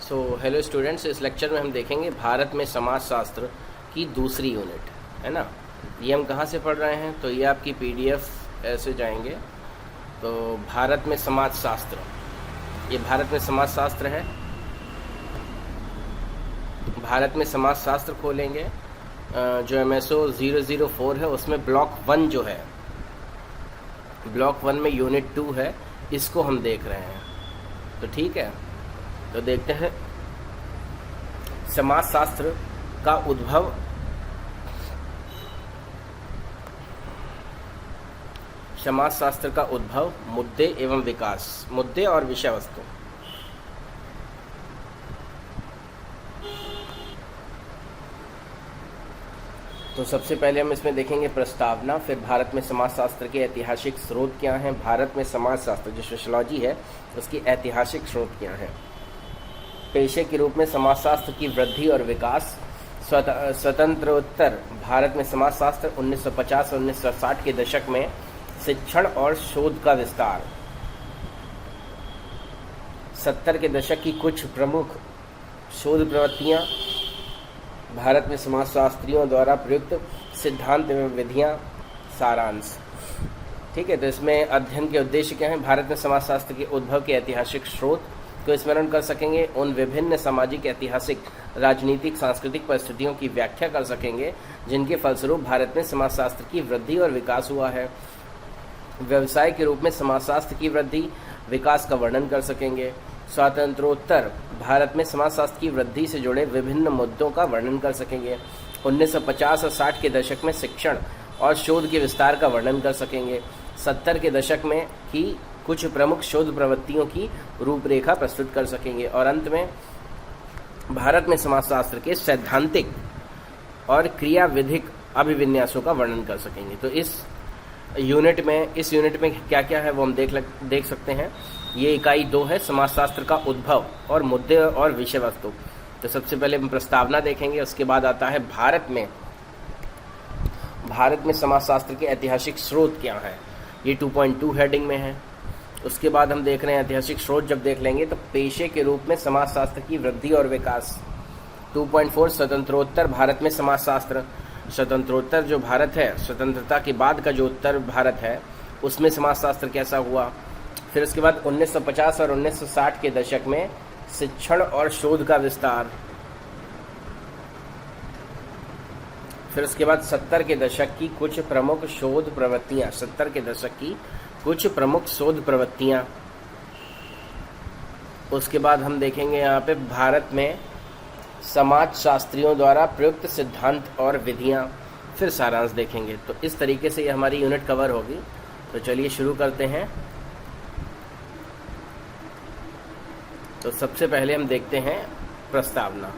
Hello students, इस lecture में हम देखेंगे भारत में समाजशास्त्र की दूसरी यूनिट, है ना। ये हम कहाँ से पढ़ रहे हैं, तो ये आपकी पीडीएफ ऐसे जाएंगे तो भारत में समाजशास्त्र, ये भारत में समाजशास्त्र है। भारत में समाजशास्त्र खोलेंगे, जो MSO 004 है उसमें ब्लॉक 1 जो है, ब्लॉक 1 में यूनिट 2 है, इसको हम देख रहे हैं। तो ठीक है, तो देखते हैं समाजशास्त्र का उद्भव। समाजशास्त्र का उद्भव, मुद्दे एवं विकास, मुद्दे और विषय वस्तु। तो सबसे पहले हम इसमें देखेंगे प्रस्तावना, फिर भारत में समाजशास्त्र के ऐतिहासिक स्रोत क्या हैं, भारत में समाजशास्त्र जो सोशियोलॉजी है उसकी ऐतिहासिक स्रोत क्या हैं, पेशे के रूप में समाजशास्त्र की वृद्धि और विकास, स्वतंत्रोत्तर भारत में समाजशास्त्र 1950 और 1960 के दशक में शिक्षण और शोध का विस्तार, 70 के दशक की कुछ प्रमुख शोध प्रवृत्तियाँ, भारत में समाजशास्त्रियों द्वारा प्रयुक्त सिद्धांत एवं विधियाँ, सारांश। ठीक है, तो इसमें अध्ययन के उद्देश्य क्या हैं, भारत में समाजशास्त्र के उद्भव के ऐतिहासिक स्रोत को स्मरण कर सकेंगे, उन विभिन्न सामाजिक, ऐतिहासिक, राजनीतिक, सांस्कृतिक परिस्थितियों की व्याख्या कर सकेंगे जिनके फलस्वरूप भारत में समाजशास्त्र की वृद्धि और विकास हुआ है, व्यवसाय के रूप में समाजशास्त्र की वृद्धि विकास का वर्णन कर सकेंगे, स्वातंत्रोत्तर भारत में समाजशास्त्र की वृद्धि से जुड़े विभिन्न मुद्दों का वर्णन कर सकेंगे, 1950 और 60 के दशक में शिक्षण और शोध के विस्तार का वर्णन कर सकेंगे, 70 के दशक में की कुछ प्रमुख शोध प्रवृत्तियों की रूपरेखा प्रस्तुत कर सकेंगे, और अंत में भारत में समाजशास्त्र के सैद्धांतिक और क्रियाविधिक अभिविन्यासों का वर्णन कर सकेंगे। तो इस यूनिट में क्या क्या है वो हम देख सकते हैं। ये इकाई 2 है, समाजशास्त्र का उद्भव और मुद्दे और विषय वस्तु। तो सबसे पहले हम प्रस्तावना देखेंगे, उसके बाद आता है भारत में समाजशास्त्र के ऐतिहासिक स्रोत क्या है, ये 2.2 हेडिंग में है। उसके बाद हम देख रहे हैं ऐतिहासिक स्रोत जब देख लेंगे तो पेशे के रूप में समाजशास्त्र की वृद्धि और विकास, 2.4 स्वतंत्रोत्तर भारत में समाजशास्त्र, स्वतंत्रोत्तर जो भारत है, स्वतंत्रता के बाद का जो उत्तर भारत है उसमें समाजशास्त्र कैसा हुआ। फिर उसके बाद 1950 और 1960 के दशक में शिक्षण और शोध का विस्तार, फिर उसके बाद 70 के दशक की कुछ प्रमुख शोध प्रवृत्तियाँ, 70 के दशक की कुछ प्रमुख शोध प्रवृत्तियाँ। उसके बाद हम देखेंगे यहाँ पे भारत में समाजशास्त्रियों द्वारा प्रयुक्त सिद्धांत और विधियाँ, फिर सारांश देखेंगे। तो इस तरीके से ये हमारी यूनिट कवर होगी। तो चलिए शुरू करते हैं। तो सबसे पहले हम देखते हैं प्रस्तावना।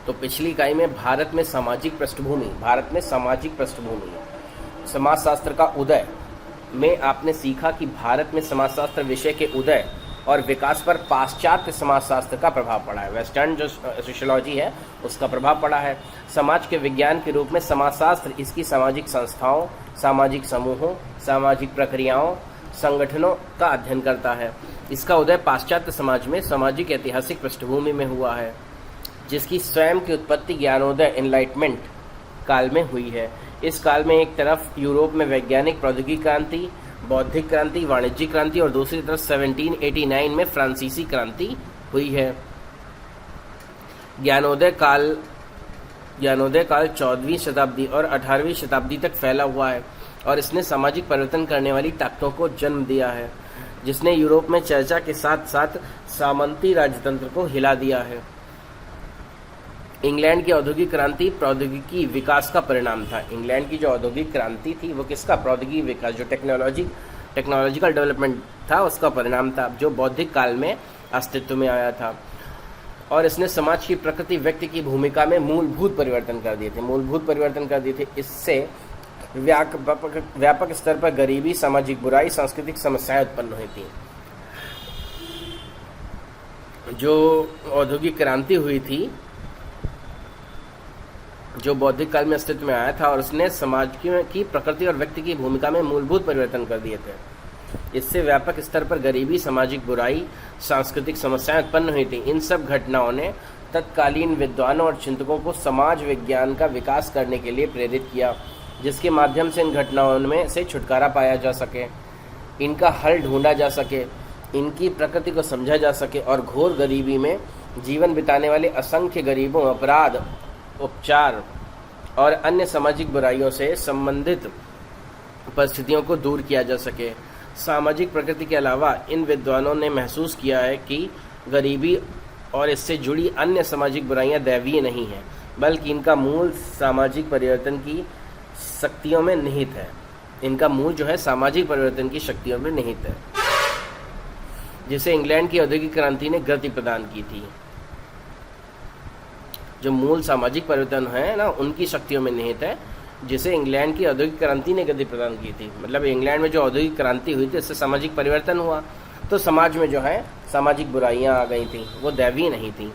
तो पिछली इकाई में भारत में सामाजिक पृष्ठभूमि, समाजशास्त्र का उदय में आपने सीखा कि भारत में समाजशास्त्र विषय के उदय और विकास पर पाश्चात्य समाजशास्त्र का प्रभाव पड़ा है। वेस्टर्न जो सोशियोलॉजी है उसका प्रभाव पड़ा है। समाज के विज्ञान के रूप में समाजशास्त्र इसकी सामाजिक संस्थाओं, सामाजिक समूहों, सामाजिक प्रक्रियाओं, संगठनों का अध्ययन करता है। इसका उदय पाश्चात्य समाज में सामाजिक ऐतिहासिक पृष्ठभूमि में हुआ है, जिसकी स्वयं की उत्पत्ति ज्ञानोदय, एनलाइटमेंट काल में हुई है। इस काल में एक तरफ यूरोप में वैज्ञानिक प्रौद्योगिकी क्रांति, बौद्धिक क्रांति, वाणिज्यिक क्रांति और दूसरी तरफ 1789 में फ्रांसीसी क्रांति हुई है। ज्ञानोदय काल 14वीं शताब्दी और 18वीं शताब्दी तक फैला हुआ है और इसने सामाजिक परिवर्तन करने वाली ताकतों को जन्म दिया है, जिसने यूरोप में चर्चा के साथ साथ सामंती राजतंत्र को हिला दिया है। इंग्लैंड की औद्योगिक क्रांति प्रौद्योगिकी विकास का परिणाम था। इंग्लैंड की जो औद्योगिक क्रांति थी वो किसका, प्रौद्योगिकी विकास, जो टेक्नोलॉजिकल डेवलपमेंट था उसका परिणाम था, जो बौद्धिक काल में अस्तित्व में आया था। और इसने समाज की प्रकृति, व्यक्ति की भूमिका में मूलभूत परिवर्तन कर दिए थे। इससे व्यापक स्तर पर गरीबी, सामाजिक बुराई, सांस्कृतिक समस्याएं उत्पन्न हुई थी। जो औद्योगिक क्रांति हुई थी जो बौद्धिक काल में अस्तित्व में आया था और उसने समाज की प्रकृति और व्यक्ति की भूमिका में मूलभूत परिवर्तन कर दिए थे। इससे व्यापक स्तर पर गरीबी, सामाजिक बुराई, सांस्कृतिक समस्याएं उत्पन्न हुई थी। इन सब घटनाओं ने तत्कालीन विद्वानों और चिंतकों को समाज विज्ञान का विकास करने के लिए प्रेरित किया, जिसके माध्यम से इन घटनाओं में से छुटकारा पाया जा सके, इनका हल ढूंढा जा सके, इनकी प्रकृति को समझा जा सके और घोर गरीबी में जीवन बिताने वाले असंख्य गरीबों, अपराध, उपचार और अन्य सामाजिक बुराइयों से संबंधित परिस्थितियों को दूर किया जा सके। सामाजिक प्रकृति के अलावा इन विद्वानों ने महसूस किया है कि गरीबी और इससे जुड़ी अन्य सामाजिक बुराइयां दैवीय नहीं हैं, बल्कि इनका मूल सामाजिक परिवर्तन की शक्तियों में निहित है। इनका मूल जो है सामाजिक परिवर्तन की शक्तियों में निहित है, जिसे इंग्लैंड की औद्योगिक क्रांति ने गति प्रदान की थी। जो मूल सामाजिक परिवर्तन है ना, उनकी शक्तियों में निहित है, जिसे इंग्लैंड की औद्योगिक क्रांति ने गति प्रदान की थी। मतलब इंग्लैंड में जो औद्योगिक क्रांति हुई थी, इससे सामाजिक परिवर्तन हुआ, तो समाज में जो है सामाजिक बुराइयां आ गई थी, वो दैवीय नहीं थी।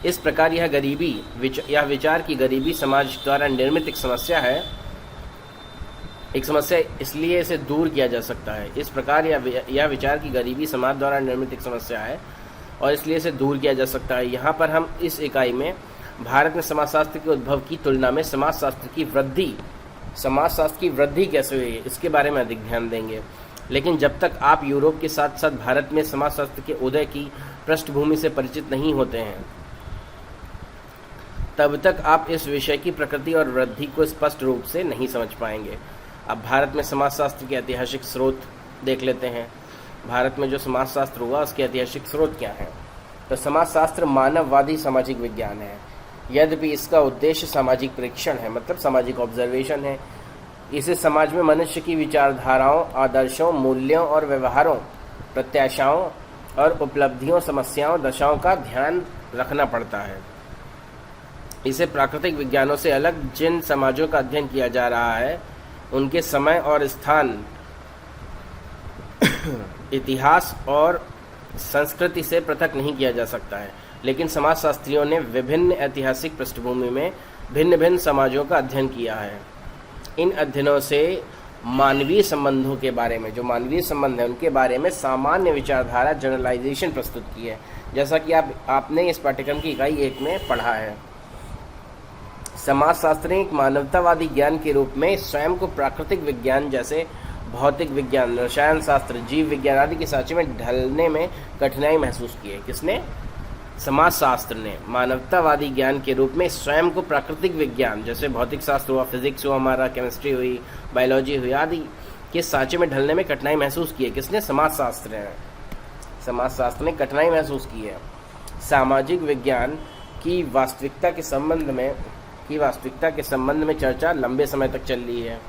इस प्रकार यह गरीबी यह विचार की गरीबी समाज द्वारा निर्मित एक समस्या है, एक समस्या, इसलिए इसे दूर किया जा सकता है। इस प्रकार यह विचार की गरीबी समाज द्वारा निर्मित एक समस्या है और इसलिए इसे दूर किया जा सकता है। यहाँ पर हम इस इकाई में भारत में समाजशास्त्र के उद्भव की तुलना में समाजशास्त्र की वृद्धि कैसे हुई है, इसके बारे में अधिक ध्यान देंगे। लेकिन जब तक आप यूरोप के साथ साथ भारत में समाजशास्त्र के उदय की पृष्ठभूमि से परिचित नहीं होते हैं, तब तक आप इस विषय की प्रकृति और वृद्धि को स्पष्ट रूप से नहीं समझ पाएंगे। अब भारत में समाजशास्त्र के ऐतिहासिक स्रोत देख लेते हैं। भारत में जो समाजशास्त्र हुआ उसके ऐतिहासिक स्रोत क्या हैं? तो समाजशास्त्र मानववादी सामाजिक विज्ञान है। यद्यपि इसका उद्देश्य सामाजिक परीक्षण है, मतलब सामाजिक ऑब्जर्वेशन है। इसे समाज में मनुष्य की विचारधाराओं, आदर्शों, मूल्यों और व्यवहारों, प्रत्याशाओं और उपलब्धियों, समस्याओं, दशाओं का ध्यान रखना पड़ता है। इसे प्राकृतिक विज्ञानों से अलग जिन समाजों का अध्ययन किया जा रहा है, उनके समय और स्थान, इतिहास और संस्कृति से पृथक नहीं किया जा सकता है। लेकिन समाजशास्त्रियों ने विभिन्न ऐतिहासिक पृष्ठभूमि में भिन्न भिन्न समाजों का अध्ययन किया है। इन अध्ययनों से मानवीय संबंधों के बारे में, जो मानवीय संबंध है उनके बारे में सामान्य विचारधारा, जनरलाइजेशन प्रस्तुत की है, जैसा कि आपने इस पाठ्यक्रम की इकाई 1 में पढ़ा है। समाजशास्त्र ने एक मानवतावादी ज्ञान के रूप में स्वयं को प्राकृतिक विज्ञान जैसे भौतिक विज्ञान, रसायन शास्त्र, जीव विज्ञान आदि के सांचे में ढलने में कठिनाई महसूस की है। किसने? समाजशास्त्र ने मानवतावादी ज्ञान के रूप में स्वयं को प्राकृतिक विज्ञान जैसे भौतिक शास्त्र हुआ, फिजिक्स हुआ, हमारा केमिस्ट्री हुई, बायोलॉजी हुई आदि के सांचे में ढलने में कठिनाई महसूस की है। किसने? समाजशास्त्र ने। समाजशास्त्र ने कठिनाई महसूस की है। सामाजिक विज्ञान की वास्तविकता के संबंध में चर्चा लंबे समय तक चल रही है,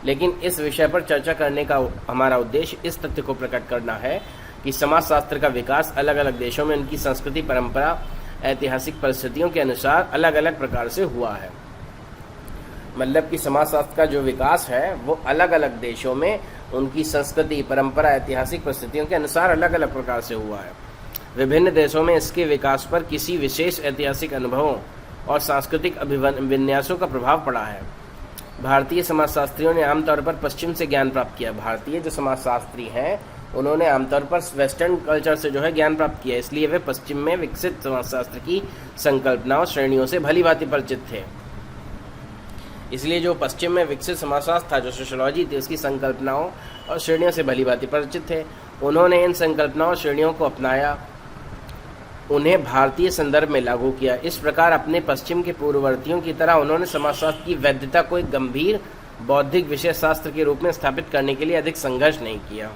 लेकिन इस विषय पर चर्चा करने का हमारा उद्देश्य इस तथ्य को प्रकट करना है कि समाजशास्त्र का विकास अलग अलग देशों में उनकी संस्कृति, परंपरा, ऐतिहासिक परिस्थितियों के अनुसार अलग अलग प्रकार से हुआ है। मतलब कि समाजशास्त्र का जो विकास है वो अलग अलग देशों में उनकी संस्कृति, परंपरा, ऐतिहासिक परिस्थितियों के अनुसार अलग अलग प्रकार से हुआ है। विभिन्न देशों में इसके विकास पर किसी विशेष ऐतिहासिक अनुभवों और सांस्कृतिक अभिविन्यासों का प्रभाव पड़ा है। भारतीय समाजशास्त्रियों ने आमतौर पर पश्चिम से ज्ञान प्राप्त किया। भारतीय जो समाजशास्त्री हैं उन्होंने आमतौर पर वेस्टर्न कल्चर से जो है ज्ञान प्राप्त किया, इसलिए वे पश्चिम में विकसित समाजशास्त्र की संकल्पनाओं, श्रेणियों से भली भांति परिचित थे। इसलिए जो पश्चिम में विकसित समाजशास्त्र था, जो सोशियोलॉजी थी, उसकी संकल्पनाओं और श्रेणियों से भली भांति परिचित थे। उन्होंने इन संकल्पनाओं और श्रेणियों को अपनाया, उन्हें भारतीय संदर्भ में लागू किया। इस प्रकार अपने पश्चिम के पूर्ववर्तियों की तरह उन्होंने समाजशास्त्र की वैधता को एक गंभीर बौद्धिक विषय शास्त्र के रूप में स्थापित करने के लिए अधिक संघर्ष नहीं किया।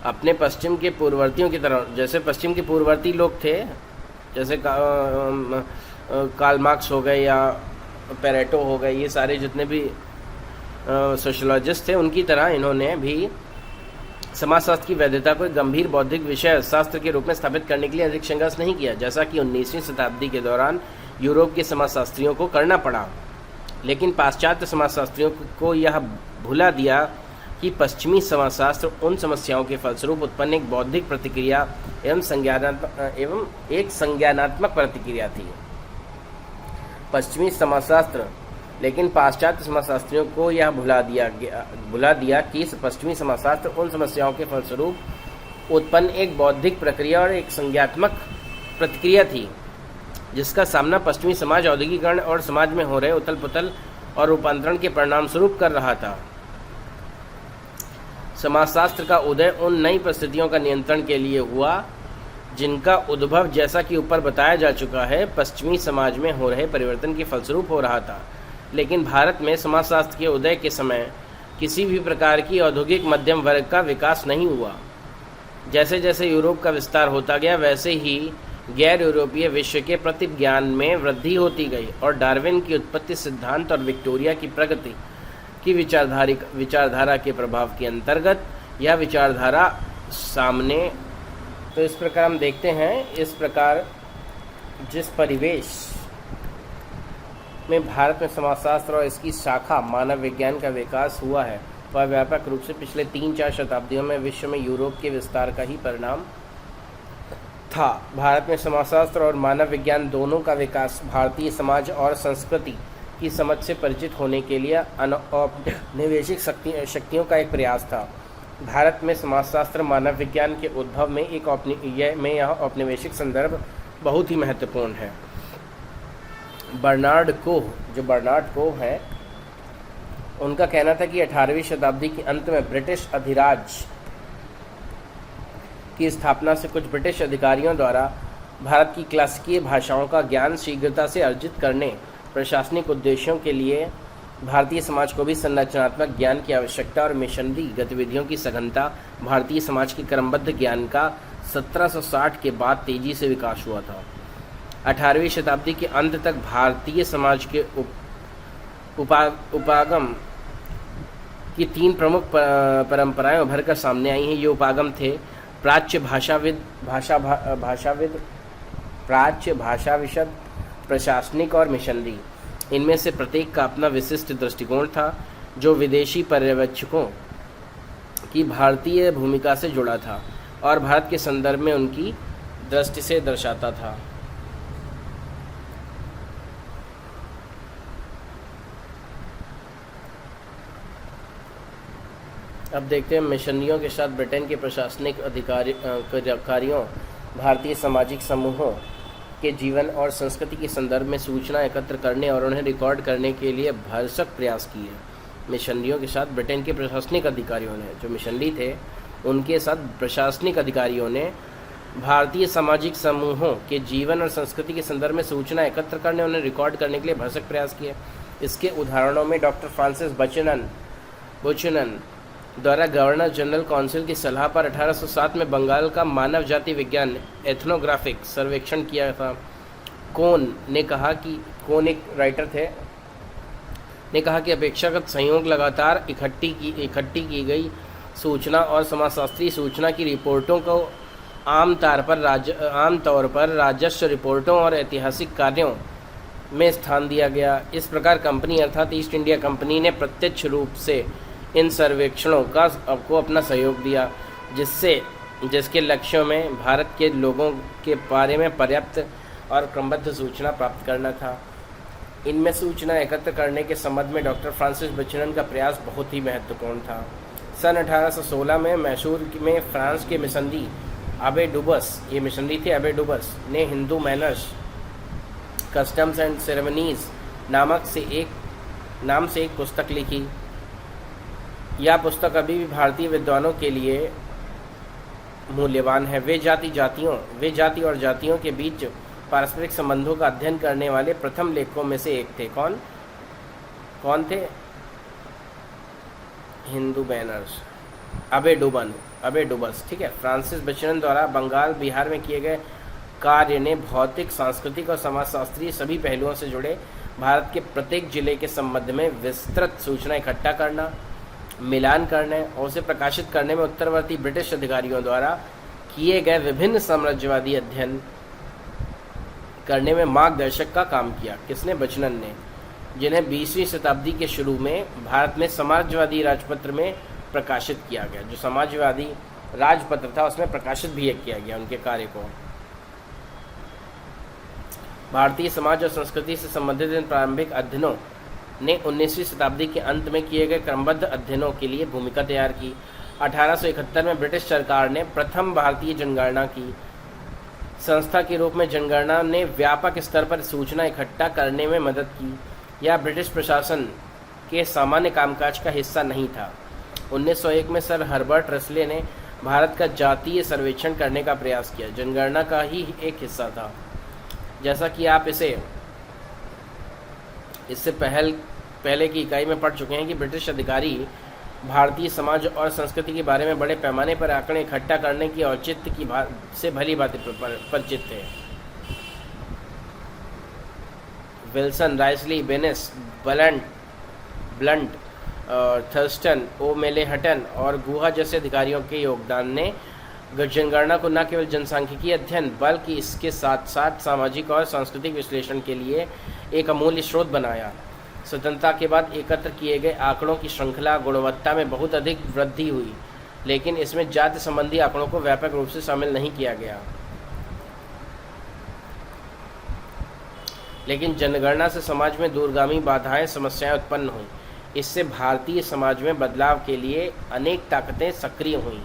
अपने पश्चिम के पूर्ववर्तियों की तरह, जैसे पश्चिम के पूर्ववर्ती लोग थे, जैसे कार्ल मार्क्स हो गए या पेरेटो हो गए, ये सारे जितने भी सोशलॉजिस्ट थे, उनकी तरह इन्होंने भी समाजशास्त्र की वैधता को एक गंभीर बौद्धिक विषय शास्त्र के रूप में स्थापित करने के लिए अधिक संघर्ष नहीं किया, जैसा कि 19वीं शताब्दी के दौरान यूरोप के समाजशास्त्रियों को करना पड़ा। लेकिन पाश्चात्य समाजशास्त्रियों को यह भुला दिया कि पश्चिमी समाजशास्त्र उन समस्याओं के फलस्वरूप उत्पन्न एक बौद्धिक प्रतिक्रिया एवं एक संज्ञानात्मक प्रतिक्रिया थी। पश्चिमी समाजशास्त्र, लेकिन पाश्चात्य समाजशास्त्रियों को यह भुला दिया कि पश्चिमी समाजशास्त्र उन समस्याओं के फलस्वरूप उत्पन्न एक बौद्धिक प्रक्रिया और एक संज्ञात्मक प्रतिक्रिया थी जिसका सामना पश्चिमी समाज औद्योगिकरण और समाज में हो रहे उथल पुथल और रूपांतरण के परिणाम स्वरूप कर रहा था। समाजशास्त्र का उदय उन नई परिस्थितियों का नियंत्रण के लिए हुआ जिनका उद्भव, जैसा कि ऊपर बताया जा चुका है, पश्चिमी समाज में हो रहे परिवर्तन के फलस्वरूप हो रहा था। लेकिन भारत में समाजशास्त्र के उदय के समय किसी भी प्रकार की औद्योगिक मध्यम वर्ग का विकास नहीं हुआ। जैसे जैसे यूरोप का विस्तार होता गया वैसे ही गैर यूरोपीय विश्व के प्रति ज्ञान में वृद्धि होती गई और डार्विन की उत्पत्ति सिद्धांत और विक्टोरिया की प्रगति की विचारधारा के प्रभाव के अंतर्गत यह विचारधारा सामने। तो इस प्रकार हम देखते हैं, इस प्रकार जिस परिवेश में भारत में समाजशास्त्र और इसकी शाखा मानव विज्ञान का विकास हुआ है वह व्यापक रूप से पिछले 3-4 शताब्दियों में विश्व में यूरोप के विस्तार का ही परिणाम था। भारत में समाजशास्त्र और मानव विज्ञान दोनों का विकास भारतीय समाज और संस्कृति की समझ से परिचित होने के लिए औपनिवेशिक शक्तियों का एक प्रयास था। भारत में समाजशास्त्र मानव विज्ञान के उद्भव में यह औपनिवेशिक संदर्भ बहुत ही महत्वपूर्ण है। बर्नार्ड कोह है, उनका कहना था कि 18वीं शताब्दी के अंत में ब्रिटिश अधिराज की स्थापना से कुछ ब्रिटिश अधिकारियों द्वारा भारत की क्लासिकीय भाषाओं का ज्ञान शीघ्रता से अर्जित करने, प्रशासनिक उद्देश्यों के लिए भारतीय समाज को भी संरचनात्मक ज्ञान की आवश्यकता और मिशनरी गतिविधियों की सघनता, भारतीय समाज के क्रमबद्ध ज्ञान का 1760 के बाद तेजी से विकास हुआ था। 18वीं शताब्दी के अंत तक भारतीय समाज के उपागम की 3 प्रमुख परंपराएं उभर कर सामने आई हैं। ये उपागम थे प्राच्य भाषाविशद, प्रशासनिक और मिशनरी। इनमें से प्रत्येक का अपना विशिष्ट दृष्टिकोण था जो विदेशी पर्यवेक्षकों की भारतीय भूमिका से जुड़ा था और भारत के संदर्भ में उनकी दृष्टि से दर्शाता था। अब देखते हैं मिशनरियों के साथ ब्रिटेन के प्रशासनिक अधिकारियों भारतीय सामाजिक समूहों के जीवन और संस्कृति के संदर्भ में सूचना एकत्र करने और उन्हें रिकॉर्ड करने के लिए भरसक प्रयास किए। मिशनरियों के साथ ब्रिटेन के प्रशासनिक अधिकारियों ने, जो मिशनरी थे उनके साथ प्रशासनिक अधिकारियों ने भारतीय सामाजिक समूहों के जीवन और संस्कृति के संदर्भ में सूचना एकत्र करने और उन्हें रिकॉर्ड करने के लिए भरसक प्रयास किए। इसके उदाहरणों में डॉक्टर फ्रांसिस बचनन द्वारा गवर्नर जनरल काउंसिल की सलाह पर 1807 में बंगाल का मानव जाति विज्ञान एथनोग्राफिक सर्वेक्षण किया था। कोन एक राइटर थे, ने कहा कि अपेक्षाकृत संयोग लगातार इकट्ठी की गई सूचना और समाजशास्त्रीय सूचना की रिपोर्टों को आमतौर पर राजस्व रिपोर्टों और ऐतिहासिक कार्यों में स्थान दिया गया। इस प्रकार कंपनी अर्थात ईस्ट इंडिया कंपनी ने प्रत्यक्ष रूप से इन सर्वेक्षणों को अपना सहयोग दिया, जिसके लक्ष्यों में भारत के लोगों के बारे में पर्याप्त और क्रमबद्ध सूचना प्राप्त करना था। इनमें सूचना एकत्र करने के संबंध में डॉक्टर फ्रांसिस बचनन का प्रयास बहुत ही महत्वपूर्ण था। सन 1816 में मैसूर में फ्रांस के मिशनरी अबे डुबस ने Hindu manners, customs and ceremonies नाम से एक पुस्तक लिखी। यह पुस्तक अभी भी भारतीय विद्वानों के लिए मूल्यवान है। वे जाति और जातियों के बीच पारस्परिक संबंधों का अध्ययन करने वाले प्रथम लेखकों में से एक थे। कौन थे? हिंदू बैनर्स, अबे डुबस, ठीक है। फ्रांसिस बचनन द्वारा बंगाल बिहार में किए गए कार्य ने भौतिक, सांस्कृतिक और समाजशास्त्रीय सभी पहलुओं से जुड़े भारत के प्रत्येक जिले के संबंध में विस्तृत सूचना इकट्ठा करना, मिलान करने और उसे प्रकाशित करने में उत्तरवर्ती ब्रिटिश अधिकारियों द्वारा किए गए विभिन्न साम्राज्यवादी अध्ययन करने में मार्गदर्शक का काम किया। किसने? बचनन ने, जिन्हें 20वीं शताब्दी के शुरू में भारत में समाजवादी राजपत्र में प्रकाशित किया गया। जो समाजवादी राजपत्र था उसमें प्रकाशित भी किया गया उनके कार्य को। भारतीय समाज और संस्कृति से संबंधित इन प्रारंभिक अध्ययनों ने 19वीं शताब्दी के अंत में किए गए क्रमबद्ध अध्ययनों के लिए भूमिका तैयार की। 1871 में ब्रिटिश सरकार ने प्रथम भारतीय जनगणना की। संस्था के रूप में जनगणना ने व्यापक स्तर पर सूचना इकट्ठा करने में मदद की। यह ब्रिटिश प्रशासन के सामान्य कामकाज का हिस्सा नहीं था। 1901 में सर हर्बर्ट रसले ने भारत का जातीय सर्वेक्षण करने का प्रयास किया। जनगणना का ही एक हिस्सा था। जैसा कि आप इससे पहले की इकाई में पढ़ चुके हैं कि ब्रिटिश अधिकारी भारतीय समाज और संस्कृति के बारे में बड़े पैमाने पर आंकड़े इकट्ठा करने की औचित्य की से भली भांति परिचित थे। विल्सन, राइसली, बेनिस, ब्लंट, थर्स्टन, ओमेलेहटन और गुहा जैसे अधिकारियों के योगदान ने जनगणना को न केवल जनसांख्यिकीय अध्ययन बल्कि इसके साथ साथ सामाजिक और सांस्कृतिक विश्लेषण के लिए एक अमूल्य स्रोत बनाया। स्वतंत्रता के बाद एकत्र किए गए आंकड़ों की श्रृंखला गुणवत्ता में बहुत अधिक वृद्धि हुई, लेकिन इसमें जाति संबंधी आंकड़ों को व्यापक रूप से शामिल नहीं किया गया। लेकिन जनगणना से समाज में दूरगामी बाधाएं, समस्याएं उत्पन्न हुईं। इससे भारतीय समाज में बदलाव के लिए अनेक ताकतें सक्रिय हुईं।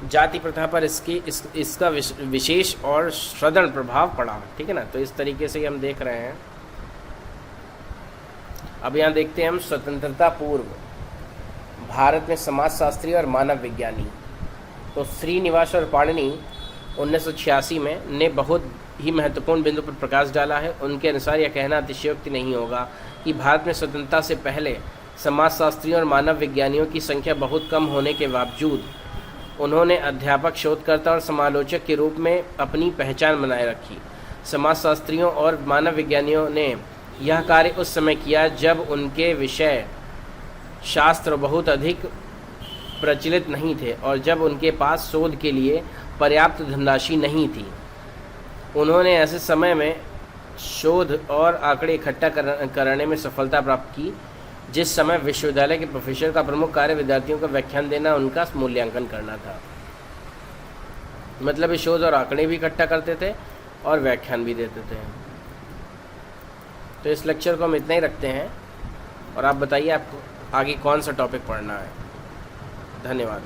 जाति प्रथा पर इसका विशेष और सदृढ़ प्रभाव पड़ा। ठीक है ना, तो इस तरीके से हम देख रहे हैं। अब यहाँ देखते हैं हम स्वतंत्रता पूर्व भारत में समाजशास्त्री और मानव विज्ञानी। तो श्रीनिवास और पाणिनि 1986 में ने बहुत ही महत्वपूर्ण बिंदु पर प्रकाश डाला है। उनके अनुसार यह कहना अतिशयोक्ति नहीं होगा कि भारत में स्वतंत्रता से पहले समाजशास्त्रियों और मानव विज्ञानियों की संख्या बहुत कम होने के बावजूद उन्होंने अध्यापक, शोधकर्ता और समालोचक के रूप में अपनी पहचान बनाए रखी। समाजशास्त्रियों और मानव विज्ञानियों ने यह कार्य उस समय किया जब उनके विषय शास्त्र बहुत अधिक प्रचलित नहीं थे और जब उनके पास शोध के लिए पर्याप्त धनराशि नहीं थी। उन्होंने ऐसे समय में शोध और आंकड़े इकट्ठा करने में सफलता प्राप्त की, जिस समय विश्वविद्यालय के प्रोफेसर का प्रमुख कार्य विद्यार्थियों को व्याख्यान देना, उनका मूल्यांकन करना था। मतलब ये शोध और आंकड़े भी इकट्ठा करते थे और व्याख्यान भी देते थे। तो इस लेक्चर को हम इतना ही रखते हैं और आप बताइए आपको आगे कौन सा टॉपिक पढ़ना है। धन्यवाद।